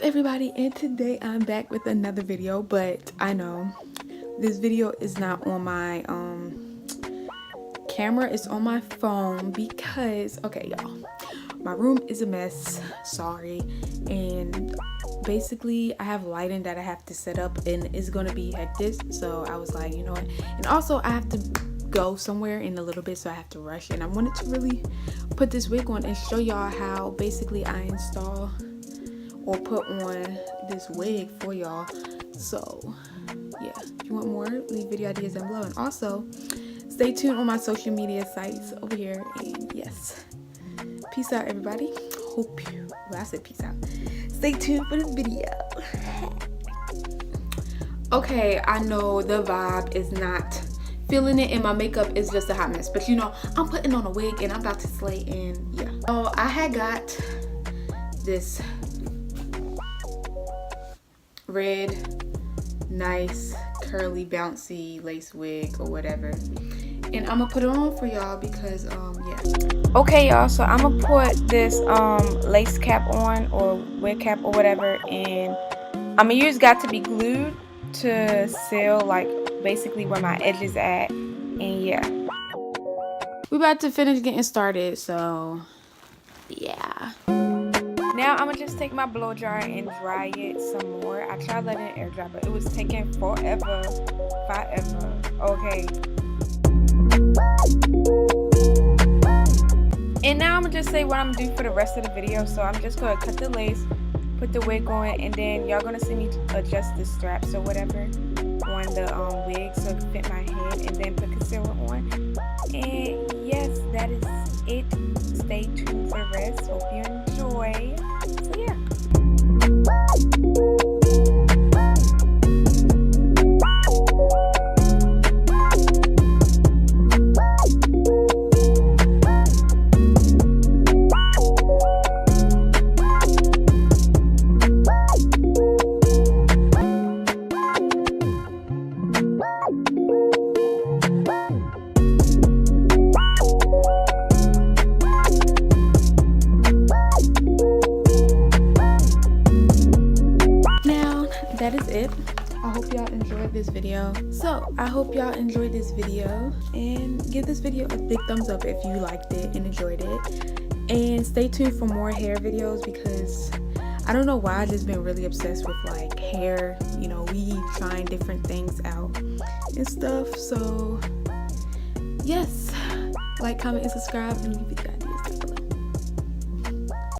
everybody, and today I'm back with another video, but I know this video is not on my camera, it's on my phone because okay y'all, my room is a mess, sorry, and basically I have lighting that I have to set up and it's gonna be hectic, so I was like, you know what, and also I have to go somewhere in a little bit, so I have to rush, and I wanted to really put this wig on and show y'all how basically I install or put on this wig for y'all. So yeah, if you want more, leave video ideas down below, and also stay tuned on my social media sites over here. And yes, peace out everybody. Hope you, well, I said peace out. Stay tuned for the video. Okay, I know the vibe is not feeling it and my makeup is just a hot mess, but you know, I'm putting on a wig and I'm about to slay, and yeah. Oh, I had got this red nice curly bouncy lace wig or whatever, and I'm gonna put it on for y'all because yeah. Okay y'all, so I'm gonna put this lace cap on, or wig cap or whatever, and I'm gonna use got to be glued to seal like basically where my edge is at, and yeah, we about to finish getting started, so yeah. Now I'm gonna just take my blow dryer and dry it some more. I tried letting it air dry, but it was taking forever. Okay. And now I'm gonna just say what I'm gonna do for the rest of the video. So I'm just gonna cut the lace, put the wig on, and then y'all gonna see me adjust the straps or whatever on the wig so it can fit my head, and then put concealer on. And yes, that is it. Stay tuned for the rest. Hope you enjoy. So yeah. That is it. I hope y'all enjoyed this video. So I hope y'all enjoyed this video, and give this video a big thumbs up if you liked it and enjoyed it, and stay tuned for more hair videos because I don't know why I've just been really obsessed with like hair, you know, we trying different things out and stuff. So yes, like, comment, and subscribe, and leave it at that.